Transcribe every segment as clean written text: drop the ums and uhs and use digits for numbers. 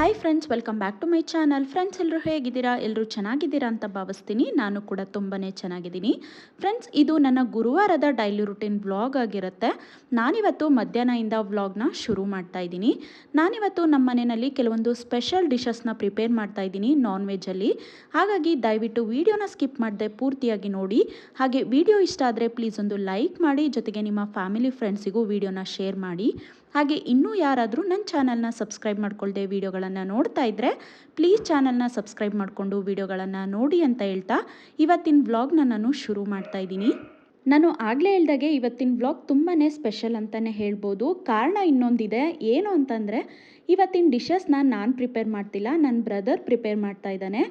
Hi friends, welcome back to my channel. Friends, ಎಲ್ಲರೂ ಹೇಗಿದ್ದೀರಾ? ಎಲ್ಲರೂ ಚೆನ್ನಾಗಿದ್ದೀರಾ ಅಂತ ಭಾವಿಸ್ತೀನಿ. ನಾನು ಕೂಡ ತುಂಬಾ ಚೆನ್ನಾಗಿದ್ದೀನಿ. ಫ್ರೆಂಡ್ಸ್, ಇದು ನನ್ನ ಗುರುವಾರದ ಡೈಲಿ ರುಟೀನ್ ವ್ಲಾಗ್ ಆಗಿರುತ್ತೆ. ನಾನಿವತ್ತು ಮಧ್ಯಾಹ್ನದಿಂದ ವ್ಲಾಗ್ನ ಶುರು ಮಾಡ್ತಾ ಇದ್ದೀನಿ. ನಾನಿವತ್ತು ನಮ್ಮ ಮನೆಯಲ್ಲಿ ಕೆಲವೊಂದು ಸ್ಪೆಷಲ್ ಡಿಶಸ್ನ ಪ್ರಿಪೇರ್ ಮಾಡ್ತಾ ಇದ್ದೀನಿ ನಾನ್ ವೆಜ್ಜಲ್ಲಿ. ಹಾಗಾಗಿ ದಯವಿಟ್ಟು ವಿಡಿಯೋನ ಸ್ಕಿಪ್ ಮಾಡದೆ ಪೂರ್ತಿಯಾಗಿ ನೋಡಿ. ಹಾಗೆ ವಿಡಿಯೋ ಇಷ್ಟ ಆದರೆ ಪ್ಲೀಸ್ ಒಂದು ಲೈಕ್ ಮಾಡಿ, ಜೊತೆಗೆ ನಿಮ್ಮ ಫ್ಯಾಮಿಲಿ ಫ್ರೆಂಡ್ಸಿಗೂ ವಿಡಿಯೋನ ಶೇರ್ ಮಾಡಿ. ಹಾಗೆ ಇನ್ನೂ ಯಾರಾದರೂ ನನ್ನ ಚಾನಲ್ನ ಸಬ್ಸ್ಕ್ರೈಬ್ ಮಾಡ್ಕೊಳ್ದೆ ವಿಡಿಯೋಗಳನ್ನು ನೋಡ್ತಾ ಇದ್ದರೆ ಪ್ಲೀಸ್ ಚಾನಲ್ನ ಸಬ್ಸ್ಕ್ರೈಬ್ ಮಾಡಿಕೊಂಡು ವಿಡಿಯೋಗಳನ್ನು ನೋಡಿ ಅಂತ ಹೇಳ್ತಾ ಇವತ್ತಿನ ವ್ಲಾಗ್ನ ನಾನು ಶುರು ಮಾಡ್ತಾ ಇದ್ದೀನಿ. ನಾನು ಆಗಲೇ ಹೇಳ್ದಾಗೆ ಇವತ್ತಿನ ವ್ಲಾಗ್ ತುಂಬಾ ಸ್ಪೆಷಲ್ ಅಂತಲೇ ಹೇಳ್ಬೋದು. ಕಾರಣ ಇನ್ನೊಂದಿದೆ. ಏನು ಅಂತಂದರೆ, ಇವತ್ತಿನ ಡಿಶಸ್ನ ನಾನು ಪ್ರಿಪೇರ್ ಮಾಡ್ತಿಲ್ಲ, ನನ್ನ ಬ್ರದರ್ ಪ್ರಿಪೇರ್ ಮಾಡ್ತಾ ಇದ್ದಾನೆ.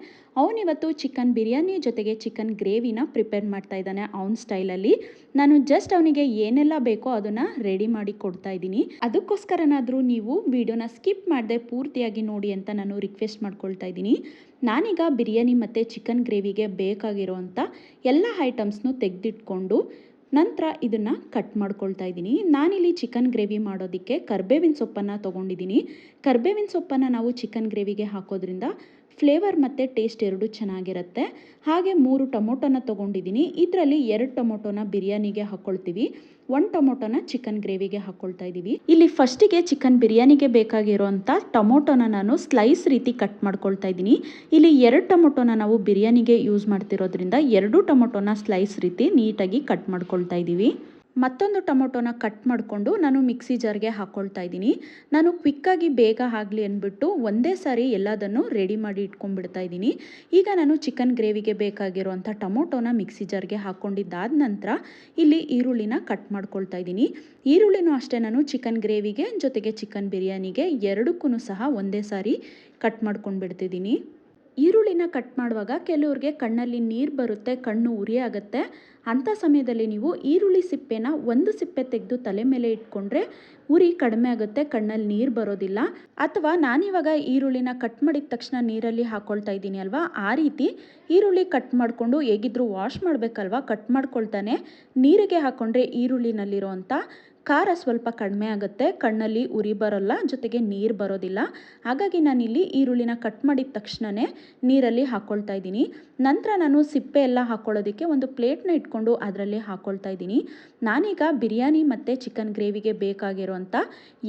ಅವನಿವತ್ತು ಚಿಕನ್ ಬಿರಿಯಾನಿ ಜೊತೆಗೆ ಚಿಕನ್ ಗ್ರೇವಿನ ಪ್ರಿಪೇರ್ ಮಾಡ್ತಾ ಇದ್ದಾನೆ ಅವನ ಸ್ಟೈಲಲ್ಲಿ. ನಾನು ಜಸ್ಟ್ ಅವನಿಗೆ ಏನೆಲ್ಲ ಬೇಕೋ ಅದನ್ನು ರೆಡಿ ಮಾಡಿ ಕೊಡ್ತಾ ಇದ್ದೀನಿ. ಅದಕ್ಕೋಸ್ಕರನಾದರೂ ನೀವು ವಿಡಿಯೋನ ಸ್ಕಿಪ್ ಮಾಡದೆ ಪೂರ್ತಿಯಾಗಿ ನೋಡಿ ಅಂತ ನಾನು ರಿಕ್ವೆಸ್ಟ್ ಮಾಡ್ಕೊಳ್ತಾ ಇದ್ದೀನಿ. ನಾನೀಗ ಬಿರಿಯಾನಿ ಮತ್ತು ಚಿಕನ್ ಗ್ರೇವಿಗೆ ಬೇಕಾಗಿರೋವಂಥ ಎಲ್ಲ ಐಟಮ್ಸ್ನು ತೆಗೆದಿಟ್ಕೊಂಡು ನಂತರ ಇದನ್ನು ಕಟ್ ಮಾಡ್ಕೊಳ್ತಾ ಇದ್ದೀನಿ. ನಾನಿಲ್ಲಿ ಚಿಕನ್ ಗ್ರೇವಿ ಮಾಡೋದಕ್ಕೆ ಕರ್ಬೇವಿನ ಸೊಪ್ಪನ್ನು ತೊಗೊಂಡಿದ್ದೀನಿ. ಕರ್ಬೇವಿನ ಸೊಪ್ಪನ್ನು ನಾವು ಚಿಕನ್ ಗ್ರೇವಿಗೆ ಹಾಕೋದ್ರಿಂದ ಫ್ಲೇವರ್ ಮತ್ತು ಟೇಸ್ಟ್ ಎರಡೂ ಚೆನ್ನಾಗಿರುತ್ತೆ. ಹಾಗೆ 3 ಟೊಮೊಟೊನ ತೊಗೊಂಡಿದ್ದೀನಿ. ಇದರಲ್ಲಿ 2 ಟೊಮೊಟೊನ ಬಿರಿಯಾನಿಗೆ ಹಾಕ್ಕೊಳ್ತೀವಿ, 1 ಟೊಮೊಟೊನ ಚಿಕನ್ ಗ್ರೇವಿಗೆ ಹಾಕ್ಕೊಳ್ತಾ ಇದ್ದೀವಿ. ಇಲ್ಲಿ ಫಸ್ಟಿಗೆ ಚಿಕನ್ ಬಿರಿಯಾನಿಗೆ ಬೇಕಾಗಿರೋಂಥ ಟೊಮೊಟೊನ ನಾನು ಸ್ಲೈಸ್ ರೀತಿ ಕಟ್ ಮಾಡ್ಕೊಳ್ತಾ ಇದ್ದೀನಿ. ಇಲ್ಲಿ 2 ಟೊಮೊಟೊನ ನಾವು ಬಿರಿಯಾನಿಗೆ ಯೂಸ್ ಮಾಡ್ತಿರೋದ್ರಿಂದ 2 ಟೊಮೊಟೊನ ಸ್ಲೈಸ್ ರೀತಿ ನೀಟಾಗಿ ಕಟ್ ಮಾಡ್ಕೊಳ್ತಾ ಇದ್ದೀವಿ. ಮತ್ತೊಂದು ಟೊಮೊಟೊನ ಕಟ್ ಮಾಡಿಕೊಂಡು ನಾನು ಮಿಕ್ಸಿ ಜಾರ್ಗೆ ಹಾಕ್ಕೊಳ್ತಾ ಇದ್ದೀನಿ. ನಾನು ಕ್ವಿಕ್ಕಾಗಿ ಬೇಗ ಆಗಲಿ ಅಂದ್ಬಿಟ್ಟು ಒಂದೇ ಸಾರಿ ಎಲ್ಲದನ್ನು ರೆಡಿ ಮಾಡಿ ಇಟ್ಕೊಂಡ್ಬಿಡ್ತಾ ಇದ್ದೀನಿ. ಈಗ ನಾನು ಚಿಕನ್ ಗ್ರೇವಿಗೆ ಬೇಕಾಗಿರೋಂಥ ಟೊಮೊಟೊನ ಮಿಕ್ಸಿ ಜಾರ್ಗೆ ಹಾಕ್ಕೊಂಡಿದ್ದಾದ ನಂತರ ಇಲ್ಲಿ ಈರುಳ್ಳಿನ ಕಟ್ ಮಾಡ್ಕೊಳ್ತಾ ಇದ್ದೀನಿ. ಈರುಳ್ಳಿನೂ ಅಷ್ಟೇ ನಾನು ಚಿಕನ್ ಗ್ರೇವಿಗೆ ಜೊತೆಗೆ ಚಿಕನ್ ಬಿರಿಯಾನಿಗೆ ಎರಡಕ್ಕೂ ಸಹ ಒಂದೇ ಸಾರಿ ಕಟ್ ಮಾಡ್ಕೊಂಡ್ಬಿಡ್ತಿದ್ದೀನಿ. ಈರುಳ್ಳಿನ ಕಟ್ ಮಾಡುವಾಗ ಕೆಲವ್ರಿಗೆ ಕಣ್ಣಲ್ಲಿ ನೀರು ಬರುತ್ತೆ, ಕಣ್ಣು ಉರಿ ಆಗುತ್ತೆ. ಅಂಥ ಸಮಯದಲ್ಲಿ ನೀವು ಈರುಳ್ಳಿ ಸಿಪ್ಪೆನ ಒಂದು ಸಿಪ್ಪೆ ತೆಗೆದು ತಲೆ ಮೇಲೆ ಇಟ್ಕೊಂಡ್ರೆ ಉರಿ ಕಡಿಮೆ ಆಗುತ್ತೆ, ಕಣ್ಣಲ್ಲಿ ನೀರು ಬರೋದಿಲ್ಲ. ಅಥವಾ ನಾನಿವಾಗ ಈರುಳ್ಳಿನ ಕಟ್ ಮಾಡಿದ ತಕ್ಷಣ ನೀರಲ್ಲಿ ಹಾಕ್ಕೊಳ್ತಾ ಇದ್ದೀನಿ ಅಲ್ವಾ, ಆ ರೀತಿ ಈರುಳ್ಳಿ ಕಟ್ ಮಾಡಿಕೊಂಡು ಹೇಗಿದ್ರೂ ವಾಶ್ ಮಾಡಬೇಕಲ್ವ, ಕಟ್ ಮಾಡ್ಕೊಳ್ತಾನೆ ನೀರಿಗೆ ಹಾಕ್ಕೊಂಡ್ರೆ ಈರುಳ್ಳಿನಲ್ಲಿರೋವಂಥ ಖಾರ ಸ್ವಲ್ಪ ಕಡಿಮೆ ಆಗುತ್ತೆ, ಕಣ್ಣಲ್ಲಿ ಉರಿ ಬರೋಲ್ಲ, ಜೊತೆಗೆ ನೀರು ಬರೋದಿಲ್ಲ. ಹಾಗಾಗಿ ನಾನಿಲ್ಲಿ ಈರುಳ್ಳಿನ ಕಟ್ ಮಾಡಿದ ತಕ್ಷಣವೇ ನೀರಲ್ಲಿ ಹಾಕ್ಕೊಳ್ತಾ ಇದ್ದೀನಿ. ನಂತರ ನಾನು ಸಿಪ್ಪೆ ಎಲ್ಲ ಹಾಕ್ಕೊಳ್ಳೋದಕ್ಕೆ ಒಂದು ಪ್ಲೇಟ್ನ ಇಟ್ಕೊಂಡು ಅದರಲ್ಲಿ ಹಾಕ್ಕೊಳ್ತಾ ಇದ್ದೀನಿ. ನಾನೀಗ ಬಿರಿಯಾನಿ ಮತ್ತು ಚಿಕನ್ ಗ್ರೇವಿಗೆ ಬೇಕಾಗಿರೋಂಥ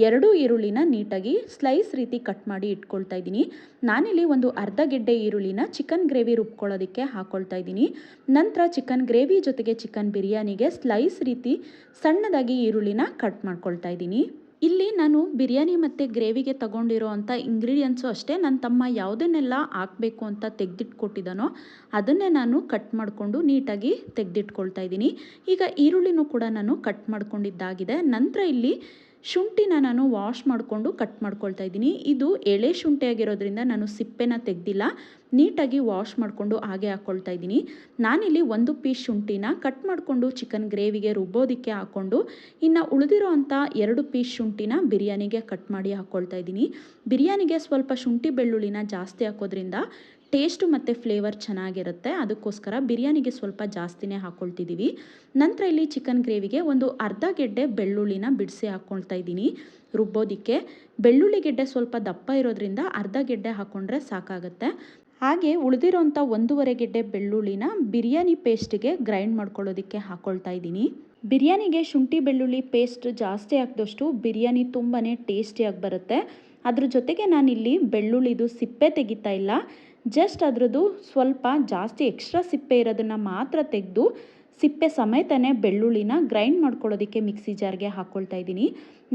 2 ಈರುಳ್ಳಿನ ನೀಟಾಗಿ ಸ್ಲೈಸ್ ರೀತಿ ಕಟ್ ಮಾಡಿ ಇಟ್ಕೊಳ್ತಾ ಇದ್ದೀನಿ. ನಾನಿಲ್ಲಿ ಒಂದು ಅರ್ಧ ಗೆಡ್ಡೆ ಈರುಳ್ಳಿನ ಚಿಕನ್ ಗ್ರೇವಿ ರುಬ್ಕೊಳ್ಳೋದಕ್ಕೆ ಹಾಕ್ಕೊಳ್ತಾ ಇದ್ದೀನಿ. ನಂತರ ಚಿಕನ್ ಗ್ರೇವಿ ಜೊತೆಗೆ ಚಿಕನ್ ಬಿರಿಯಾನಿಗೆ ಸ್ಲೈಸ್ ರೀತಿ ಸಣ್ಣದಾಗಿ ಈರುಳ್ಳಿನ ಕಟ್ ಮಾಡ್ಕೊಳ್ತಾ ಇದ್ದೀನಿ. ಇಲ್ಲಿ ನಾನು ಬಿರಿಯಾನಿ ಮತ್ತು ಗ್ರೇವಿಗೆ ತಗೊಂಡಿರೋ ಅಂಥ ಇಂಗ್ರೀಡಿಯೆಂಟ್ಸು ಅಷ್ಟೇ, ನನ್ನ ತಮ್ಮ ಯಾವುದನ್ನೆಲ್ಲ ಹಾಕಬೇಕು ಅಂತ ತೆಗೆದಿಟ್ಕೊಟ್ಟಿದ್ದಾನೋ ಅದನ್ನೇ ನಾನು ಕಟ್ ಮಾಡಿಕೊಂಡು ನೀಟಾಗಿ ತೆಗೆದಿಟ್ಕೊಳ್ತಾ ಇದ್ದೀನಿ. ಈಗ ಈರುಳ್ಳಿನೂ ಕೂಡ ನಾನು ಕಟ್ ಮಾಡ್ಕೊಂಡಿದ್ದಾಗಿದೆ. ನಂತರ ಇಲ್ಲಿ ಶುಂಠಿನ ನಾನು ವಾಶ್ ಮಾಡಿಕೊಂಡು ಕಟ್ ಮಾಡ್ಕೊಳ್ತಾ ಇದ್ದೀನಿ. ಇದು ಎಳೆ ಶುಂಠಿ ಆಗಿರೋದ್ರಿಂದ ನಾನು ಸಿಪ್ಪೆನ ತೆಗೆದಿಲ್ಲ, ನೀಟಾಗಿ ವಾಶ್ ಮಾಡಿಕೊಂಡು ಹಾಗೆ ಹಾಕ್ಕೊಳ್ತಾ ಇದ್ದೀನಿ. ನಾನಿಲ್ಲಿ 1 ಪೀಸ್ ಶುಂಠಿನ ಕಟ್ ಮಾಡಿಕೊಂಡು ಚಿಕನ್ ಗ್ರೇವಿಗೆ ರುಬ್ಬೋದಕ್ಕೆ ಹಾಕ್ಕೊಂಡು ಇನ್ನು ಉಳಿದಿರೋ ಅಂಥ 2 ಪೀಸ್ ಶುಂಠಿನ ಬಿರಿಯಾನಿಗೆ ಕಟ್ ಮಾಡಿ ಹಾಕ್ಕೊಳ್ತಾ ಇದ್ದೀನಿ. ಬಿರಿಯಾನಿಗೆ ಸ್ವಲ್ಪ ಶುಂಠಿ ಬೆಳ್ಳುಳ್ಳಿನ ಜಾಸ್ತಿ ಹಾಕೋದ್ರಿಂದ ಟೇಸ್ಟು ಮತ್ತು ಫ್ಲೇವರ್ ಚೆನ್ನಾಗಿರುತ್ತೆ. ಅದಕ್ಕೋಸ್ಕರ ಬಿರಿಯಾನಿಗೆ ಸ್ವಲ್ಪ ಜಾಸ್ತಿನೇ ಹಾಕ್ಕೊಳ್ತಿದ್ದೀವಿ. ನಂತರ ಇಲ್ಲಿ ಚಿಕನ್ ಗ್ರೇವಿಗೆ ಒಂದು ಅರ್ಧ ಗೆಡ್ಡೆ ಬೆಳ್ಳುಳ್ಳಿನ ಬಿಡಿಸಿ ಹಾಕ್ಕೊಳ್ತಾ ಇದ್ದೀನಿ ರುಬ್ಬೋದಕ್ಕೆ. ಬೆಳ್ಳುಳ್ಳಿ ಗೆಡ್ಡೆ ಸ್ವಲ್ಪ ದಪ್ಪ ಇರೋದ್ರಿಂದ ಅರ್ಧ ಗೆಡ್ಡೆ ಹಾಕ್ಕೊಂಡ್ರೆ ಸಾಕಾಗುತ್ತೆ. ಹಾಗೆ ಉಳಿದಿರೋಂಥ 1.5 ಗೆಡ್ಡೆ ಬೆಳ್ಳುಳ್ಳಿನ ಬಿರಿಯಾನಿ ಪೇಸ್ಟಿಗೆ ಗ್ರೈಂಡ್ ಮಾಡ್ಕೊಳ್ಳೋದಕ್ಕೆ ಹಾಕ್ಕೊಳ್ತಾ ಇದ್ದೀನಿ. ಬಿರಿಯಾನಿಗೆ ಶುಂಠಿ ಬೆಳ್ಳುಳ್ಳಿ ಪೇಸ್ಟ್ ಜಾಸ್ತಿ ಹಾಕಿದಷ್ಟು ಬಿರಿಯಾನಿ ತುಂಬಾ ಟೇಸ್ಟಿಯಾಗಿ ಬರುತ್ತೆ. ಅದ್ರ ಜೊತೆಗೆ ನಾನಿಲ್ಲಿ ಬೆಳ್ಳುಳ್ಳಿದು ಸಿಪ್ಪೆ ತೆಗಿತಾ ಇಲ್ಲ, ಜಸ್ಟ್ ಅದರದ್ದು ಸ್ವಲ್ಪ ಜಾಸ್ತಿ ಎಕ್ಸ್ಟ್ರಾ ಸಿಪ್ಪೆ ಇರೋದನ್ನು ಮಾತ್ರ ತೆಗೆದು ಸಿಪ್ಪೆ ಸಮೇತನೇ ಬೆಳ್ಳುಳ್ಳಿನ ಗ್ರೈಂಡ್ ಮಾಡ್ಕೊಳ್ಳೋದಕ್ಕೆ ಮಿಕ್ಸಿ ಜಾರ್ಗೆ ಹಾಕ್ಕೊಳ್ತಾ ಇದ್ದೀನಿ.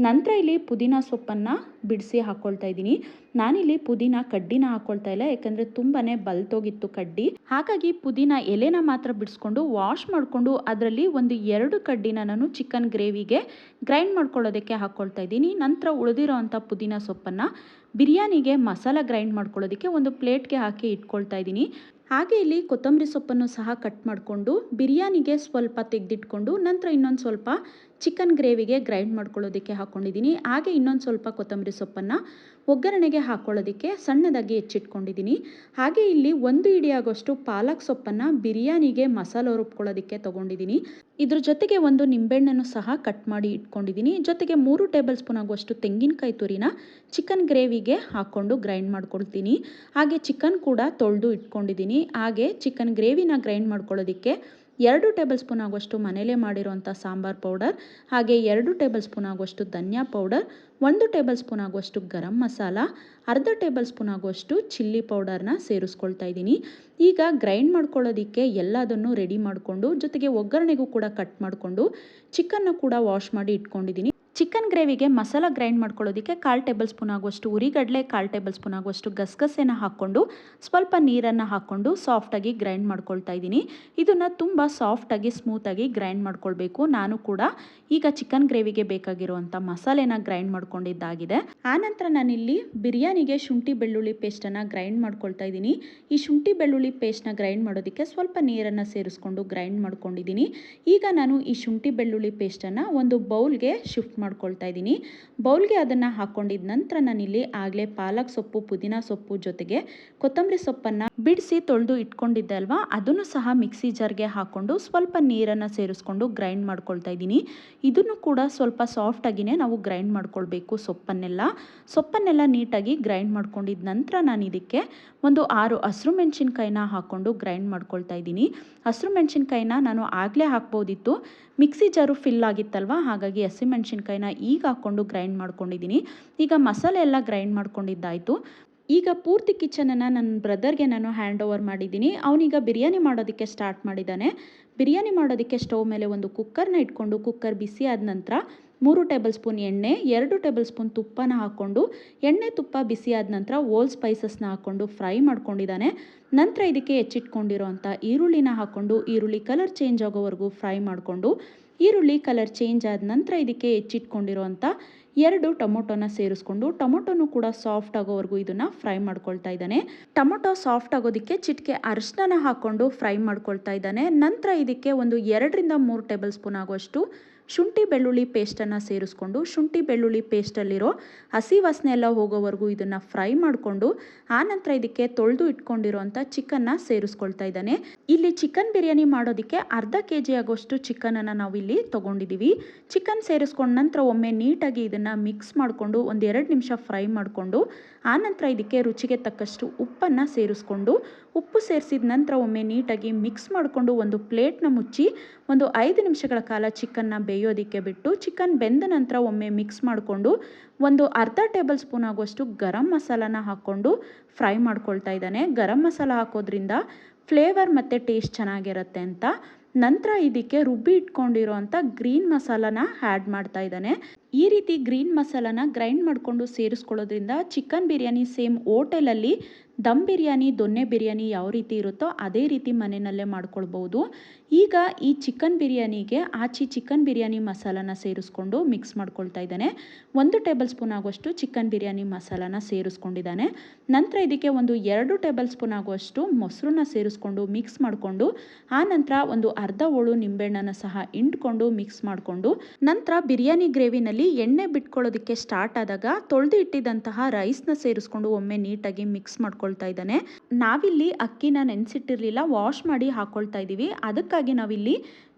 ನಂತರ ಇಲ್ಲಿ ಪುದೀನ ಸೊಪ್ಪನ್ನು ಬಿಡಿಸಿ ಹಾಕ್ಕೊಳ್ತಾ ಇದ್ದೀನಿ. ನಾನಿಲ್ಲಿ ಪುದೀನ ಕಡ್ಡಿನ ಹಾಕ್ಕೊಳ್ತಾ ಇಲ್ಲ, ಯಾಕಂದರೆ ತುಂಬಾ ಬಲ್ತೋಗಿತ್ತು ಕಡ್ಡಿ. ಹಾಗಾಗಿ ಪುದೀನ ಎಲೆನ ಮಾತ್ರ ಬಿಡಿಸ್ಕೊಂಡು ವಾಶ್ ಮಾಡಿಕೊಂಡು ಅದರಲ್ಲಿ ಒಂದು 2 ಕಡ್ಡಿನ ನಾನು ಚಿಕನ್ ಗ್ರೇವಿಗೆ ಗ್ರೈಂಡ್ ಮಾಡ್ಕೊಳ್ಳೋದಕ್ಕೆ ಹಾಕ್ಕೊಳ್ತಾ ಇದ್ದೀನಿ. ನಂತರ ಉಳಿದಿರೋ ಅಂಥ ಪುದೀನ ಸೊಪ್ಪನ್ನು ಬಿರಿಯಾನಿಗೆ ಮಸಾಲ ಗ್ರೈಂಡ್ ಮಾಡ್ಕೊಳ್ಳೋದಕ್ಕೆ ಒಂದು ಪ್ಲೇಟ್ಗೆ ಹಾಕಿ ಇಟ್ಕೊಳ್ತಾ ಇದ್ದೀನಿ. ಹಾಗೆ ಇಲ್ಲಿ ಕೊತ್ತಂಬರಿ ಸೊಪ್ಪನ್ನು ಸಹ ಕಟ್ ಮಾಡಿಕೊಂಡು ಬಿರಿಯಾನಿಗೆ ಸ್ವಲ್ಪ ತೆಗೆದಿಟ್ಕೊಂಡು ನಂತರ ಇನ್ನೊಂದು ಸ್ವಲ್ಪ ಚಿಕನ್ ಗ್ರೇವಿಗೆ ಗ್ರೈಂಡ್ ಮಾಡ್ಕೊಳ್ಳೋದಕ್ಕೆ ಹಾಕ್ಕೊಂಡಿದ್ದೀನಿ. ಹಾಗೆ ಇನ್ನೊಂದು ಸ್ವಲ್ಪ ಕೊತ್ತಂಬರಿ ಸೊಪ್ಪನ್ನು ಒಗ್ಗರಣೆಗೆ ಹಾಕ್ಕೊಳ್ಳೋದಕ್ಕೆ ಸಣ್ಣದಾಗಿ ಹೆಚ್ಚಿಟ್ಕೊಂಡಿದ್ದೀನಿ. ಹಾಗೆ ಇಲ್ಲಿ 1 ಹಿಡಿ ಆಗೋಷ್ಟು ಪಾಲಕ್ ಸೊಪ್ಪನ್ನು ಬಿರಿಯಾನಿಗೆ ಮಸಾಲೆ ರುಬ್ಕೊಳ್ಳೋದಕ್ಕೆ ತೊಗೊಂಡಿದ್ದೀನಿ. ಇದ್ರ ಜೊತೆಗೆ ಒಂದು ನಿಂಬೆಹಣ್ಣನ್ನು ಸಹ ಕಟ್ ಮಾಡಿ ಇಟ್ಕೊಂಡಿದ್ದೀನಿ. ಜೊತೆಗೆ 3 ಟೇಬಲ್ ಸ್ಪೂನ್ ಆಗುವಷ್ಟು ತೆಂಗಿನಕಾಯಿ ತುರಿನ ಚಿಕನ್ ಗ್ರೇವಿಗೆ ಹಾಕ್ಕೊಂಡು ಗ್ರೈಂಡ್ ಮಾಡ್ಕೊಳ್ತೀನಿ. ಹಾಗೆ ಚಿಕನ್ ಕೂಡ ತೊಳೆದು ಇಟ್ಕೊಂಡಿದ್ದೀನಿ. ಹಾಗೆ ಚಿಕನ್ ಗ್ರೇವಿನ ಗ್ರೈಂಡ್ ಮಾಡ್ಕೊಳ್ಳೋದಕ್ಕೆ 2 ಟೇಬಲ್ ಸ್ಪೂನ್ ಆಗುವಷ್ಟು ಮನೇಲೇ ಮಾಡಿರುವಂಥ ಸಾಂಬಾರ್ ಪೌಡರ್, ಹಾಗೆ 2 ಟೇಬಲ್ ಸ್ಪೂನ್ ಆಗುವಷ್ಟು ಧನಿಯಾ ಪೌಡರ್, 1 ಟೇಬಲ್ ಸ್ಪೂನ್ ಆಗುವಷ್ಟು ಗರಂ ಮಸಾಲ, ಅರ್ಧ ಟೇಬಲ್ ಸ್ಪೂನ್ ಆಗುವಷ್ಟು ಚಿಲ್ಲಿ ಪೌಡರ್ನ ಸೇರಿಸ್ಕೊಳ್ತಾ ಇದ್ದೀನಿ. ಈಗ ಗ್ರೈಂಡ್ ಮಾಡ್ಕೊಳ್ಳೋದಕ್ಕೆ ಎಲ್ಲದನ್ನು ರೆಡಿ ಮಾಡಿಕೊಂಡು, ಜೊತೆಗೆ ಒಗ್ಗರಣೆಗೂ ಕೂಡ ಕಟ್ ಮಾಡಿಕೊಂಡು ಚಿಕನ್ನ ಕೂಡ ವಾಶ್ ಮಾಡಿ ಇಟ್ಕೊಂಡಿದ್ದೀನಿ. ಚಿಕನ್ ಗ್ರೇವಿಗೆ ಮಸಾಲ ಗ್ರೈಂಡ್ ಮಾಡ್ಕೊಳ್ಳೋದಕ್ಕೆ 1/4 ಟೇಬಲ್ ಸ್ಪೂನ್ ಆಗುವಷ್ಟು ಉರಿಗಡಲೆ, 1/4 ಟೇಬಲ್ ಸ್ಪೂನ್ ಆಗುವಷ್ಟು ಗಸಗಸೆನ ಹಾಕ್ಕೊಂಡು ಸ್ವಲ್ಪ ನೀರನ್ನು ಹಾಕ್ಕೊಂಡು ಸಾಫ್ಟಾಗಿ ಗ್ರೈಂಡ್ ಮಾಡ್ಕೊಳ್ತಾ ಇದ್ದೀನಿ. ಇದನ್ನು ತುಂಬ ಸಾಫ್ಟಾಗಿ ಸ್ಮೂತಾಗಿ ಗ್ರೈಂಡ್ ಮಾಡ್ಕೊಳ್ಬೇಕು. ನಾನು ಕೂಡ ಈಗ ಚಿಕನ್ ಗ್ರೇವಿಗೆ ಬೇಕಾಗಿರುವಂಥ ಮಸಾಲೆನ ಗ್ರೈಂಡ್ ಮಾಡ್ಕೊಂಡಿದ್ದಾಗಿದೆ. ಆನಂತರ ನಾನಿಲ್ಲಿ ಬಿರಿಯಾನಿಗೆ ಶುಂಠಿ ಬೆಳ್ಳುಳ್ಳಿ ಪೇಸ್ಟನ್ನು ಗ್ರೈಂಡ್ ಮಾಡ್ಕೊಳ್ತಾ ಇದ್ದೀನಿ. ಈ ಶುಂಠಿ ಬೆಳ್ಳುಳ್ಳಿ ಪೇಸ್ಟ್ನ ಗ್ರೈಂಡ್ ಮಾಡೋದಕ್ಕೆ ಸ್ವಲ್ಪ ನೀರನ್ನು ಸೇರಿಸ್ಕೊಂಡು ಗ್ರೈಂಡ್ ಮಾಡ್ಕೊಂಡಿದ್ದೀನಿ. ಈಗ ನಾನು ಈ ಶುಂಠಿ ಬೆಳ್ಳುಳ್ಳಿ ಪೇಸ್ಟನ್ನು ಒಂದು ಬೌಲ್ಗೆ ಶಿಫ್ಟ್ ಮಾಡ್ಕೊಳ್ತಾ ಇದ್ದೀನಿ. ಬೌಲ್ಗೆ ಅದನ್ನು ಹಾಕ್ಕೊಂಡಿದ ನಂತರ ನಾನಿಲ್ಲಿ ಆಗಲೇ ಪಾಲಕ್ ಸೊಪ್ಪು, ಪುದೀನ ಸೊಪ್ಪು ಜೊತೆಗೆ ಕೊತ್ತಂಬರಿ ಸೊಪ್ಪನ್ನು ಬಿಡಿಸಿ ತೊಳೆದು ಇಟ್ಕೊಂಡಿದ್ದೆ ಅಲ್ವಾ, ಅದನ್ನು ಸಹ ಮಿಕ್ಸಿ ಜಾರ್ಗೆ ಹಾಕ್ಕೊಂಡು ಸ್ವಲ್ಪ ನೀರನ್ನು ಸೇರಿಸ್ಕೊಂಡು ಗ್ರೈಂಡ್ ಮಾಡ್ಕೊಳ್ತಾ ಇದ್ದೀನಿ. ಇದನ್ನು ಕೂಡ ಸ್ವಲ್ಪ ಸಾಫ್ಟಾಗಿಯೇ ನಾವು ಗ್ರೈಂಡ್ ಮಾಡ್ಕೊಳ್ಬೇಕು. ಸೊಪ್ಪನ್ನೆಲ್ಲ ನೀಟಾಗಿ ಗ್ರೈಂಡ್ ಮಾಡ್ಕೊಂಡಿದ ನಂತರ ನಾನು ಇದಕ್ಕೆ ಒಂದು 6 ಹಸಿರು ಮೆಣಸಿನ್ಕಾಯಿನ ಹಾಕ್ಕೊಂಡು ಗ್ರೈಂಡ್ ಮಾಡ್ಕೊಳ್ತಾ ಇದ್ದೀನಿ. ಹಸಿರು ಮೆಣಸಿನ್ಕಾಯಿನ ನಾನು ಆಗಲೇ ಹಾಕ್ಬೋದಿತ್ತು, ಮಿಕ್ಸಿ ಜಾರು ಫಿಲ್ ಆಗಿತ್ತಲ್ವ, ಹಾಗಾಗಿ ಹಸಿಮೆಣಸಿನ್ಕಾಯಿನ ಈಗ ಹಾಕ್ಕೊಂಡು ಗ್ರೈಂಡ್ ಮಾಡ್ಕೊಂಡಿದ್ದೀನಿ. ಈಗ ಮಸಾಲೆ ಎಲ್ಲ ಗ್ರೈಂಡ್ ಮಾಡ್ಕೊಂಡಿದ್ದಾಯಿತು. ಈಗ ಪೂರ್ತಿ ಕಿಚನನ್ನು ನನ್ನ ಬ್ರದರ್ಗೆ ನಾನು ಹ್ಯಾಂಡ್ ಓವರ್ ಮಾಡಿದ್ದೀನಿ. ಅವನೀಗ ಬಿರಿಯಾನಿ ಮಾಡೋದಕ್ಕೆ ಸ್ಟಾರ್ಟ್ ಮಾಡಿದ್ದಾನೆ. ಬಿರಿಯಾನಿ ಮಾಡೋದಕ್ಕೆ ಸ್ಟವ್ ಮೇಲೆ ಒಂದು ಕುಕ್ಕರ್ನ ಇಟ್ಕೊಂಡು ಕುಕ್ಕರ್ ಬಿಸಿ ಆದ ನಂತರ 3 ಟೇಬಲ್ ಸ್ಪೂನ್ ಎಣ್ಣೆ, 2 ಟೇಬಲ್ ಸ್ಪೂನ್ ತುಪ್ಪನ ಹಾಕ್ಕೊಂಡು ಎಣ್ಣೆ ತುಪ್ಪ ಬಿಸಿ ಆದ ನಂತರ ಓಲ್ ಸ್ಪೈಸಸ್ನ ಹಾಕ್ಕೊಂಡು ಫ್ರೈ ಮಾಡ್ಕೊಂಡಿದ್ದಾನೆ. ನಂತರ ಇದಕ್ಕೆ ಹೆಚ್ಚಿಟ್ಕೊಂಡಿರೋಂಥ ಈರುಳ್ಳಿನ ಹಾಕ್ಕೊಂಡು ಈರುಳ್ಳಿ ಕಲರ್ ಚೇಂಜ್ ಆಗೋವರೆಗೂ ಫ್ರೈ ಮಾಡಿಕೊಂಡು, ಈರುಳ್ಳಿ ಕಲರ್ ಚೇಂಜ್ ಆದ ನಂತರ ಇದಕ್ಕೆ ಹೆಚ್ಚಿಟ್ಕೊಂಡಿರೋಂಥ 2 ಟೊಮೊಟೊನ ಸೇರಿಸ್ಕೊಂಡು ಟೊಮೊಟೊನು ಕೂಡ ಸಾಫ್ಟ್ ಆಗೋವರೆಗೂ ಇದನ್ನು ಫ್ರೈ ಮಾಡ್ಕೊಳ್ತಾ ಇದ್ದಾನೆ. ಟೊಮೊಟೊ ಸಾಫ್ಟ್ ಆಗೋದಕ್ಕೆ ಚಿಟಿಕೆ ಅರಿಶಿನ ಹಾಕ್ಕೊಂಡು ಫ್ರೈ ಮಾಡ್ಕೊಳ್ತಾ ಇದ್ದಾನೆ. ನಂತರ ಇದಕ್ಕೆ ಒಂದು 2 ರಿಂದ 3 ಟೇಬಲ್ ಸ್ಪೂನ್ ಆಗುವಷ್ಟು ಶುಂಠಿ ಬೆಳ್ಳುಳ್ಳಿ ಪೇಸ್ಟನ್ನು ಸೇರಿಸ್ಕೊಂಡು ಶುಂಠಿ ಬೆಳ್ಳುಳ್ಳಿ ಪೇಸ್ಟಲ್ಲಿರೋ ಹಸಿ ವಾಸನೆ ಎಲ್ಲ ಹೋಗೋವರೆಗೂ ಇದನ್ನು ಫ್ರೈ ಮಾಡಿಕೊಂಡು ಆನಂತರ ಇದಕ್ಕೆ ತೊಳೆದು ಇಟ್ಕೊಂಡಿರೋಂಥ ಚಿಕನ್ನ ಸೇರಿಸ್ಕೊಳ್ತಾ ಇದ್ದಾನೆ. ಇಲ್ಲಿ ಚಿಕನ್ ಬಿರಿಯಾನಿ ಮಾಡೋದಕ್ಕೆ ಅರ್ಧ kg ಆಗೋಷ್ಟು ಚಿಕನನ್ನು ನಾವು ಇಲ್ಲಿ ತೊಗೊಂಡಿದ್ದೀವಿ. ಚಿಕನ್ ಸೇರಿಸ್ಕೊಂಡ ನಂತರ ಒಮ್ಮೆ ನೀಟಾಗಿ ಇದನ್ನು ಮಿಕ್ಸ್ ಮಾಡಿಕೊಂಡು ಒಂದು 2 ನಿಮಿಷ ಫ್ರೈ ಮಾಡಿಕೊಂಡು ಆನಂತರ ಇದಕ್ಕೆ ರುಚಿಗೆ ತಕ್ಕಷ್ಟು ಉಪ್ಪನ್ನು ಸೇರಿಸ್ಕೊಂಡು, ಉಪ್ಪು ಸೇರಿಸಿದ ನಂತರ ಒಮ್ಮೆ ನೀಟಾಗಿ ಮಿಕ್ಸ್ ಮಾಡಿಕೊಂಡು ಒಂದು ಪ್ಲೇಟ್ನ ಮುಚ್ಚಿ ಒಂದು 5 ನಿಮಿಷಗಳ ಕಾಲ ಚಿಕನ್ನ ಬೇಯೋದಕ್ಕೆ ಬಿಟ್ಟು, ಚಿಕನ್ ಬೆಂದ ನಂತರ ಒಮ್ಮೆ ಮಿಕ್ಸ್ ಮಾಡಿಕೊಂಡು ಒಂದು ಅರ್ಧ ಟೇಬಲ್ ಸ್ಪೂನ್ ಆಗುವಷ್ಟು ಗರಂ ಮಸಾಲಾನ ಹಾಕ್ಕೊಂಡು ಫ್ರೈ ಮಾಡ್ಕೊಳ್ತಾ ಇದ್ದಾನೆ. ಗರಂ ಮಸಾಲ ಹಾಕೋದ್ರಿಂದ ಫ್ಲೇವರ್ ಮತ್ತು ಟೇಸ್ಟ್ ಚೆನ್ನಾಗಿರುತ್ತೆ ಅಂತ. ನಂತರ ಇದಕ್ಕೆ ರುಬ್ಬಿ ಇಟ್ಕೊಂಡಿರೋಂಥ ಗ್ರೀನ್ ಮಸಾಲಾನ ಆ್ಯಡ್ ಮಾಡ್ತಾ ಇದ್ದಾನೆ. ಈ ರೀತಿ ಗ್ರೀನ್ ಮಸಾಲಾನ ಗ್ರೈಂಡ್ ಮಾಡಿಕೊಂಡು ಸೇರಿಸ್ಕೊಳ್ಳೋದ್ರಿಂದ ಚಿಕನ್ ಬಿರಿಯಾನಿ ಸೇಮ್ ಹೋಟೆಲಲ್ಲಿ ದಮ್ ಬಿರಿಯಾನಿ, ದೊನ್ನೆ ಬಿರಿಯಾನಿ ಯಾವ ರೀತಿ ಇರುತ್ತೋ ಅದೇ ರೀತಿ ಮನೆಯಲ್ಲೇ ಮಾಡ್ಕೊಳ್ಬೋದು. ಈಗ ಈ ಚಿಕನ್ ಬಿರಿಯಾನಿಗೆ ಚಿಕನ್ ಬಿರಿಯಾನಿ ಮಸಾಲಾನ ಸೇರಿಸ್ಕೊಂಡು ಮಿಕ್ಸ್ ಮಾಡ್ಕೊಳ್ತಾ ಇದ್ದಾನೆ. 1 ಟೇಬಲ್ ಸ್ಪೂನ್ ಆಗುವಷ್ಟು ಚಿಕನ್ ಬಿರಿಯಾನಿ ಮಸಾಲಾನ ಸೇರಿಸ್ಕೊಂಡಿದ್ದಾನೆ. ನಂತರ ಇದಕ್ಕೆ ಒಂದು 2 ಟೇಬಲ್ ಸ್ಪೂನ್ ಆಗುವಷ್ಟು ಮೊಸರನ್ನ ಸೇರಿಸ್ಕೊಂಡು ಮಿಕ್ಸ್ ಮಾಡಿಕೊಂಡು ಆನಂತರ ಒಂದು ಅರ್ಧ ಹೋಳು ನಿಂಬೆಹಣ್ಣನ್ನು ಸಹ ಇಂಟ್ಕೊಂಡು ಮಿಕ್ಸ್ ಮಾಡಿಕೊಂಡು, ನಂತರ ಬಿರಿಯಾನಿ ಗ್ರೇವಿನಲ್ಲಿ ಎಣ್ಣೆ ಬಿಟ್ಕೊಳ್ಳೋದಕ್ಕೆ ಸ್ಟಾರ್ಟ್ ಆದಾಗ ತೊಳೆದು ಇಟ್ಟಿದ್ದಂತಹ ರೈಸ್ನ ಸೇರಿಸ್ಕೊಂಡು ಒಮ್ಮೆ ನೀಟಾಗಿ ಮಿಕ್ಸ್ ಮಾಡ್ಕೊಳ್ತಾ ಇದ್ದಾನೆ. ನಾವಿಲ್ಲಿ ಅಕ್ಕಿನ ನೆನೆಸಿಟ್ಟಿರಲಿಲ್ಲ, ವಾಶ್ ಮಾಡಿ ಹಾಕ್ಕೊಳ್ತಾ ಇದ್ದೀವಿ. ಅದಕ್ಕಾಗಿ ನಾವಿಲ್ಲಿ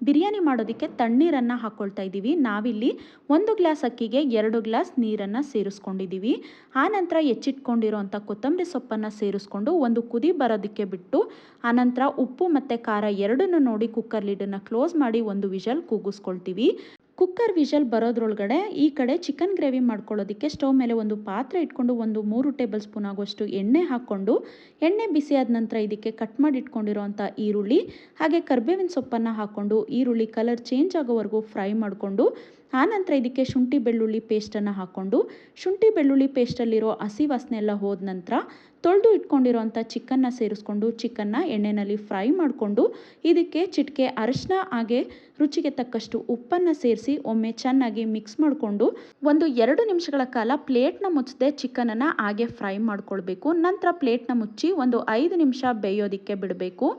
ಬಿರಿಯಾನಿ ಮಾಡೋದಕ್ಕೆ ತಣ್ಣೀರನ್ನು ಹಾಕ್ಕೊಳ್ತಾ ಇದ್ದೀವಿ. ನಾವಿಲ್ಲಿ 1 ಗ್ಲಾಸ್ ಅಕ್ಕಿಗೆ 2 ಗ್ಲಾಸ್ ನೀರನ್ನು ಸೇರಿಸ್ಕೊಂಡಿದ್ದೀವಿ. ಆನಂತರ ಹೆಚ್ಚಿಟ್ಕೊಂಡಿರೋಂಥ ಕೊತ್ತಂಬರಿ ಸೊಪ್ಪನ್ನು ಸೇರಿಸ್ಕೊಂಡು ಒಂದು ಕುದಿ ಬರೋದಕ್ಕೆ ಬಿಟ್ಟು ಆನಂತರ ಉಪ್ಪು ಮತ್ತು ಖಾರ ಎರಡನ್ನೂ ನೋಡಿ ಕುಕ್ಕರ್ ಲಿಡನ್ನು ಕ್ಲೋಸ್ ಮಾಡಿ ಒಂದು ವಿಷಲ್ ಕೂಗಿಸ್ಕೊಳ್ತೀವಿ. ಕುಕ್ಕರ್ ವಿಷಲ್ ಬರೋದ್ರೊಳಗಡೆ ಈ ಕಡೆ ಚಿಕನ್ ಗ್ರೇವಿ ಮಾಡ್ಕೊಳ್ಳೋದಕ್ಕೆ ಸ್ಟವ್ ಮೇಲೆ ಒಂದು ಪಾತ್ರೆ ಇಟ್ಕೊಂಡು ಒಂದು 3 ಟೇಬಲ್ ಸ್ಪೂನ್ ಆಗುವಷ್ಟು ಎಣ್ಣೆ ಹಾಕ್ಕೊಂಡು, ಎಣ್ಣೆ ಬಿಸಿ ಆದ ನಂತರ ಇದಕ್ಕೆ ಕಟ್ ಮಾಡಿ ಇಟ್ಕೊಂಡಿರೋಂಥ ಈರುಳ್ಳಿ ಹಾಗೆ ಕರಿಬೇವಿನ ಸೊಪ್ಪನ್ನು ಹಾಕ್ಕೊಂಡು ಈರುಳ್ಳಿ ಕಲರ್ ಚೇಂಜ್ ಆಗೋವರೆಗೂ ಫ್ರೈ ಮಾಡಿಕೊಂಡು ಆನಂತರ ಇದಕ್ಕೆ ಶುಂಠಿ ಬೆಳ್ಳುಳ್ಳಿ ಪೇಸ್ಟನ್ನು ಹಾಕ್ಕೊಂಡು, ಶುಂಠಿ ಬೆಳ್ಳುಳ್ಳಿ ಪೇಸ್ಟಲ್ಲಿರೋ ಹಸಿ ವಾಸನೆ ಎಲ್ಲ ಹೋದ ನಂತರ ತೊಳೆದು ಇಟ್ಕೊಂಡಿರೋಂಥ ಚಿಕನ್ನ ಸೇರಿಸ್ಕೊಂಡು ಚಿಕನ್ನ ಎಣ್ಣೆಯಲ್ಲಿ ಫ್ರೈ ಮಾಡಿಕೊಂಡು ಇದಕ್ಕೆ ಚಿಟಿಕೆ ಅರಿಶಿನ ಹಾಗೆ ರುಚಿಗೆ ತಕ್ಕಷ್ಟು ಉಪ್ಪನ್ನು ಸೇರಿಸಿ ಒಮ್ಮೆ ಚೆನ್ನಾಗಿ ಮಿಕ್ಸ್ ಮಾಡಿಕೊಂಡು ಒಂದು 2 ನಿಮಿಷಗಳ ಕಾಲ ಪ್ಲೇಟ್ನ ಮುಚ್ಚದೆ ಚಿಕನನ್ನು ಹಾಗೆ ಫ್ರೈ ಮಾಡ್ಕೊಳ್ಬೇಕು. ನಂತರ ಪ್ಲೇಟ್ನ ಮುಚ್ಚಿ ಒಂದು 5 ನಿಮಿಷ ಬೇಯೋದಕ್ಕೆ ಬಿಡಬೇಕು.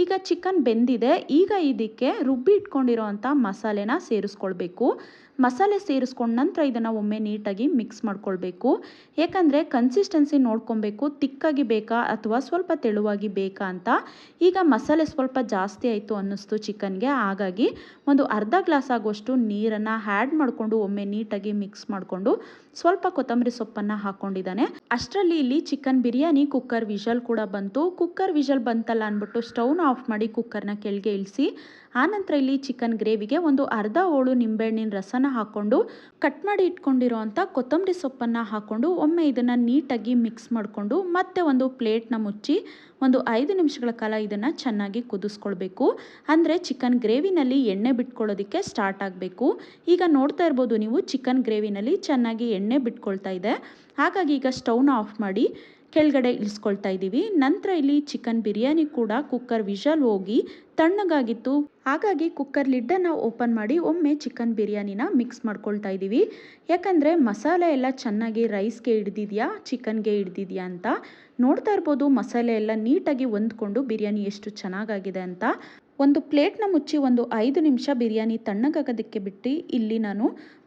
ಈಗ ಚಿಕನ್ ಬೆಂದಿದೆ. ಈಗ ಇದಕ್ಕೆ ರುಬ್ಬಿ ಇಟ್ಕೊಂಡಿರೋಂಥ ಮಸಾಲೆನ ಸೇರಿಸ್ಕೊಳ್ಬೇಕು. ಮಸಾಲೆ ಸೇರಿಸ್ಕೊಂಡ ನಂತರ ಇದನ್ನು ಒಮ್ಮೆ ನೀಟಾಗಿ ಮಿಕ್ಸ್ ಮಾಡ್ಕೊಳ್ಬೇಕು. ಏಕೆಂದರೆ ಕನ್ಸಿಸ್ಟೆನ್ಸಿ ನೋಡ್ಕೊಬೇಕು, ತಿಕ್ಕಾಗಿ ಬೇಕಾ ಅಥವಾ ಸ್ವಲ್ಪ ತೆಳುವಾಗಿ ಬೇಕಾ ಅಂತ. ಈಗ ಮಸಾಲೆ ಸ್ವಲ್ಪ ಜಾಸ್ತಿ ಆಯಿತು ಅನ್ನಿಸ್ತು ಚಿಕನ್ಗೆ, ಹಾಗಾಗಿ ಒಂದು ಅರ್ಧ ಗ್ಲಾಸ್ ಆಗುವಷ್ಟು ನೀರನ್ನು ಆ್ಯಡ್ ಮಾಡಿಕೊಂಡು ಒಮ್ಮೆ ನೀಟಾಗಿ ಮಿಕ್ಸ್ ಮಾಡಿಕೊಂಡು ಸ್ವಲ್ಪ ಕೊತ್ತಂಬರಿ ಸೊಪ್ಪನ್ನು ಹಾಕ್ಕೊಂಡಿದ್ದಾನೆ. ಅಷ್ಟರಲ್ಲಿ ಇಲ್ಲಿ ಚಿಕನ್ ಬಿರಿಯಾನಿ ಕುಕ್ಕರ್ ವಿಷಲ್ ಕೂಡ ಬಂತು. ಕುಕ್ಕರ್ ವಿಷಲ್ ಬಂತಲ್ಲ ಅಂದ್ಬಿಟ್ಟು ಸ್ಟವ್ನ ಆಫ್ ಮಾಡಿ ಕುಕ್ಕರ್ನ ಕೆಳಗೆ ಇಳಿಸಿ ಆನಂತರ ಇಲ್ಲಿ ಚಿಕನ್ ಗ್ರೇವಿಗೆ ಒಂದು ಅರ್ಧ ಹೋಳು ನಿಂಬೆಹಣ್ಣಿನ ರಸನ ಹಾಕ್ಕೊಂಡು ಕಟ್ ಮಾಡಿ ಇಟ್ಕೊಂಡಿರೋ ಅಂಥ ಕೊತ್ತಂಬರಿ ಸೊಪ್ಪನ್ನು ಹಾಕ್ಕೊಂಡು ಒಮ್ಮೆ ಇದನ್ನು ನೀಟಾಗಿ ಮಿಕ್ಸ್ ಮಾಡಿಕೊಂಡು ಮತ್ತೆ ಒಂದು ಪ್ಲೇಟ್ನ ಮುಚ್ಚಿ ಒಂದು 5 ನಿಮಿಷಗಳ ಕಾಲ ಇದನ್ನು ಚೆನ್ನಾಗಿ ಕುದಿಸ್ಕೊಳ್ಬೇಕು. ಅಂದರೆ ಚಿಕನ್ ಗ್ರೇವಿನಲ್ಲಿ ಎಣ್ಣೆ ಬಿಟ್ಕೊಳ್ಳೋದಕ್ಕೆ ಸ್ಟಾರ್ಟ್ ಆಗಬೇಕು. ಈಗ ನೋಡ್ತಾ ಇರ್ಬೋದು ನೀವು, ಚಿಕನ್ ಗ್ರೇವಿನಲ್ಲಿ ಚೆನ್ನಾಗಿ ಎಣ್ಣೆ ಬಿಟ್ಕೊಳ್ತಾ ಇದೆ. ಹಾಗಾಗಿ ಈಗ ಸ್ಟವ್ನ ಆಫ್ ಮಾಡಿ ಕೆಳಗಡೆ ಇಳಿಸ್ಕೊಳ್ತಾ ಇದ್ದೀವಿ. ನಂತರ ಇಲ್ಲಿ ಚಿಕನ್ ಬಿರಿಯಾನಿ ಕೂಡ ಕುಕ್ಕರ್ ವಿಷಲ್ ಹೋಗಿ ತಣ್ಣಗಾಗಿತ್ತು, ಹಾಗಾಗಿ ಕುಕ್ಕರ್ ಲಿಡ್ಡನ್ನು ಓಪನ್ ಮಾಡಿ ಒಮ್ಮೆ ಚಿಕನ್ ಬಿರಿಯಾನಿನ ಮಿಕ್ಸ್ ಮಾಡ್ಕೊಳ್ತಾ ಇದ್ದೀವಿ. ಯಾಕಂದರೆ ಮಸಾಲೆ ಎಲ್ಲ ಚೆನ್ನಾಗಿ ರೈಸ್ಗೆ ಹಿಡ್ದಿದೆಯಾ ಚಿಕನ್ಗೆ ಹಿಡ್ದಿದೆಯಾ ಅಂತ ನೋಡ್ತಾ ಇರ್ಬೋದು. ಮಸಾಲೆ ಎಲ್ಲ ನೀಟಾಗಿ ಹೊಂದ್ಕೊಂಡು ಬಿರಿಯಾನಿ ಎಷ್ಟು ಚೆನ್ನಾಗಾಗಿದೆ ಅಂತ. ಒಂದು ಪ್ಲೇಟ್ನ ಮುಚ್ಚಿ ಒಂದು 5 ನಿಮಿಷ ಬಿರಿಯಾನಿ ತಣ್ಣಗಾಗೋದಕ್ಕೆ ಬಿಟ್ಟು ಇಲ್ಲಿ ನಾನು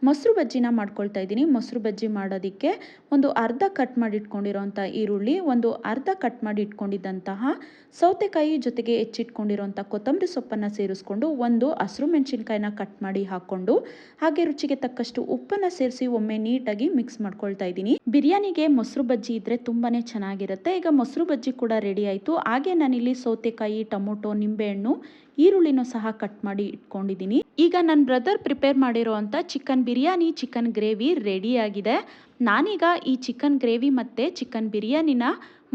ಮೊಸರು ಬಜ್ಜಿನ ಮಾಡ್ಕೊಳ್ತಾ ಇದ್ದೀನಿ. ಮೊಸರು ಬಜ್ಜಿ ಮಾಡೋದಕ್ಕೆ ಒಂದು ಅರ್ಧ ಕಟ್ ಮಾಡಿ ಇಟ್ಕೊಂಡಿರೋಂಥ ಈರುಳ್ಳಿ, ಒಂದು ಅರ್ಧ ಕಟ್ ಮಾಡಿ ಇಟ್ಕೊಂಡಿದ್ದಂತಹ ಸೌತೆಕಾಯಿ ಜೊತೆಗೆ ಹೆಚ್ಚಿಟ್ಕೊಂಡಿರೋಂಥ ಕೊತ್ತಂಬರಿ ಸೊಪ್ಪನ್ನು ಸೇರಿಸ್ಕೊಂಡು ಒಂದು ಹಸಿರು ಮೆಣಸಿನ್ಕಾಯಿನ ಕಟ್ ಮಾಡಿ ಹಾಕ್ಕೊಂಡು ಹಾಗೆ ರುಚಿಗೆ ತಕ್ಕಷ್ಟು ಉಪ್ಪನ್ನು ಸೇರಿಸಿ ಒಮ್ಮೆ ನೀಟಾಗಿ ಮಿಕ್ಸ್ ಮಾಡ್ಕೊಳ್ತಾ ಇದ್ದೀನಿ. ಬಿರಿಯಾನಿಗೆ ಮೊಸರು ಬಜ್ಜಿ ಇದ್ದರೆ ತುಂಬಾ ಚೆನ್ನಾಗಿರುತ್ತೆ. ಈಗ ಮೊಸರು ಬಜ್ಜಿ ಕೂಡ ರೆಡಿ ಆಯಿತು. ಹಾಗೆ ನಾನಿಲ್ಲಿ ಸೌತೆಕಾಯಿ, ಟೊಮೊಟೊ, ನಿಂಬೆಹಣ್ಣು, ಈರುಳ್ಳಿನೂ ಸಹ ಕಟ್ ಮಾಡಿ ಇಟ್ಕೊಂಡಿದ್ದೀನಿ. ಈಗ ನನ್ನ ಬ್ರದರ್ ಪ್ರಿಪೇರ್ ಮಾಡಿರೋವಂಥ chicken biryani, chicken gravy ready ಆಗಿದೆ. ನಾನೀಗ ಈ ಚಿಕನ್ ಗ್ರೇವಿ ಮತ್ತು ಚಿಕನ್ ಬಿರಿಯಾನಿನ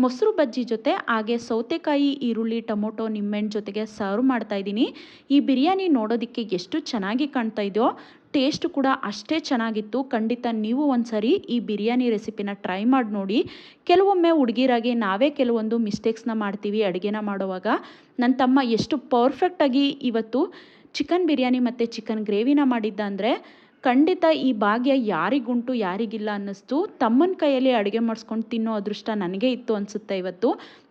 ಮೊಸರು ಬಜ್ಜಿ ಜೊತೆ ಹಾಗೆ ಸೌತೆಕಾಯಿ, ಈರುಳ್ಳಿ, ಟೊಮೊಟೊ, ನಿಂಬೆಹಣ್ಣು ಜೊತೆಗೆ ಸರ್ವ್ ಮಾಡ್ತಾ ಇದ್ದೀನಿ. ಈ ಬಿರಿಯಾನಿ ನೋಡೋದಕ್ಕೆ ಎಷ್ಟು ಚೆನ್ನಾಗಿ ಕಾಣ್ತಾ ಇದೆಯೋ ಟೇಸ್ಟ್ ಕೂಡ ಅಷ್ಟೇ ಚೆನ್ನಾಗಿತ್ತು. ಖಂಡಿತ ನೀವು ಒಂದ್ಸರಿ ಈ ಬಿರಿಯಾನಿ ರೆಸಿಪಿನ ಟ್ರೈ ಮಾಡಿ ನೋಡಿ. ಕೆಲವೊಮ್ಮೆ ಹುಡುಗಿರಾಗಿ ನಾವೇ ಕೆಲವೊಂದು ಮಿಸ್ಟೇಕ್ಸ್ನ ಮಾಡ್ತೀವಿ ಅಡುಗೆನ ಮಾಡುವಾಗ. ನನ್ನ ತಮ್ಮ ಎಷ್ಟು ಪರ್ಫೆಕ್ಟಾಗಿ ಇವತ್ತು ಚಿಕನ್ ಬಿರಿಯಾನಿ ಮತ್ತು ಚಿಕನ್ ಗ್ರೇವಿನ ಮಾಡಿದ್ದ ಅಂದರೆ ಖಂಡಿತ ಈ ಭಾಗ್ಯ ಯಾರಿಗುಂಟು ಯಾರಿಗಿಲ್ಲ ಅನ್ನಿಸ್ತು. ತಮ್ಮನ ಕೈಯಲ್ಲಿ ಅಡುಗೆ ಮಾಡಿಸ್ಕೊಂಡು ತಿನ್ನೋ ಅದೃಷ್ಟ ನನಗೆ ಇತ್ತು ಅನಿಸುತ್ತೆ ಇವತ್ತು.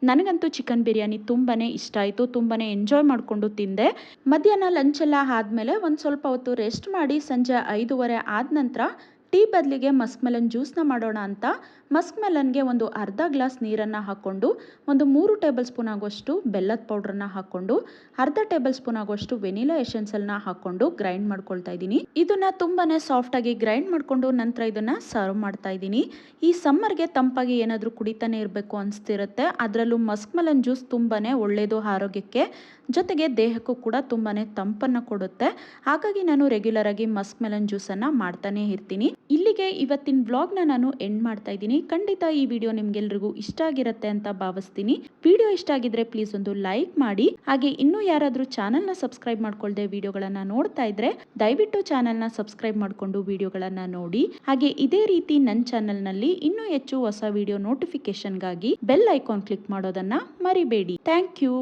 ನನಗಂತೂ ಚಿಕನ್ ಬಿರಿಯಾನಿ ತುಂಬಾ ಇಷ್ಟ ಆಯಿತು, ತುಂಬಾ ಎಂಜಾಯ್ ಮಾಡಿಕೊಂಡು ತಿಂದೆ. ಮಧ್ಯಾಹ್ನ ಲಂಚೆಲ್ಲ ಆದಮೇಲೆ ಒಂದು ಸ್ವಲ್ಪ ಹೊತ್ತು ರೆಸ್ಟ್ ಮಾಡಿ ಸಂಜೆ 5:30 ಆದ ನಂತರ ಟೀ ಬದಲಿಗೆ ಮಸ್ಕ್ ಮೆಲನ್ ಜ್ಯೂಸ್ನ ಮಾಡೋಣ ಅಂತ ಮಸ್ಕ್ ಮೆಲನ್ಗೆ ಒಂದು ಅರ್ಧ ಗ್ಲಾಸ್ ನೀರನ್ನು ಹಾಕ್ಕೊಂಡು ಒಂದು 3 ಟೇಬಲ್ ಸ್ಪೂನ್ ಆಗುವಷ್ಟು ಬೆಲ್ಲದ ಪೌಡ್ರನ್ನ ಹಾಕ್ಕೊಂಡು ಅರ್ಧ ಟೇಬಲ್ ಸ್ಪೂನ್ ಆಗುವಷ್ಟು ವೆನಿಲಾ ಎಸೆನ್ಸಲ್ನ ಹಾಕ್ಕೊಂಡು ಗ್ರೈಂಡ್ ಮಾಡ್ಕೊಳ್ತಾ ಇದ್ದೀನಿ. ಇದನ್ನು ತುಂಬಾ ಸಾಫ್ಟಾಗಿ ಗ್ರೈಂಡ್ ಮಾಡಿಕೊಂಡು ನಂತರ ಇದನ್ನು ಸರ್ವ್ ಮಾಡ್ತಾ ಇದ್ದೀನಿ. ಈ ಸಮ್ಮರ್ಗೆ ತಂಪಾಗಿ ಏನಾದರೂ ಕುಡಿತಾನೆ ಇರಬೇಕು ಅನಿಸ್ತಿರುತ್ತೆ. ಅದರಲ್ಲೂ ಮಸ್ಕ್ ಮೆಲನ್ ಜ್ಯೂಸ್ ತುಂಬಾ ಒಳ್ಳೆಯದು ಆರೋಗ್ಯಕ್ಕೆ, ಜೊತೆಗೆ ದೇಹಕ್ಕೂ ಕೂಡ ತುಂಬಾ ತಂಪನ್ನು ಕೊಡುತ್ತೆ. ಹಾಗಾಗಿ ನಾನು ರೆಗ್ಯುಲರ್ ಆಗಿ ಮಸ್ಕ್ ಮೆಲನ್ ಜ್ಯೂಸನ್ನು ಮಾಡ್ತಾನೆ ಇರ್ತೀನಿ. ಇಲ್ಲಿಗೆ ಇವತ್ತಿನ ವ್ಲಾಗ್ನ ನಾನು ಎಂಡ್ ಮಾಡ್ತಾ ಇದ್ದೀನಿ. ಖಂಡಿತ ಈ ವಿಡಿಯೋ ನಿಮ್ಗೆಲ್ರಿಗೂ ಇಷ್ಟ ಆಗಿರುತ್ತೆ ಅಂತ ಭಾವಿಸ್ತೀನಿ. ವಿಡಿಯೋ ಇಷ್ಟ ಆಗಿದ್ರೆ ಪ್ಲೀಸ್ ಒಂದು ಲೈಕ್ ಮಾಡಿ. ಹಾಗೆ ಇನ್ನೂ ಯಾರಾದರೂ ಚಾನಲ್ನ ಸಬ್ಸ್ಕ್ರೈಬ್ ಮಾಡ್ಕೊಳ್ದೆ ವಿಡಿಯೋಗಳನ್ನು ನೋಡ್ತಾ ಇದ್ರೆ ದಯವಿಟ್ಟು ಚಾನಲ್ನ ಸಬ್ಸ್ಕ್ರೈಬ್ ಮಾಡಿಕೊಂಡು ವಿಡಿಯೋಗಳನ್ನು ನೋಡಿ. ಹಾಗೆ ಇದೇ ರೀತಿ ನನ್ನ ಚಾನಲ್ನಲ್ಲಿ ಇನ್ನೂ ಹೆಚ್ಚು ಹೊಸ ವಿಡಿಯೋ ನೋಟಿಫಿಕೇಶನ್ಗಾಗಿ ಬೆಲ್ ಐಕಾನ್ ಕ್ಲಿಕ್ ಮಾಡೋದನ್ನ ಮರಿಬೇಡಿ. Thank you.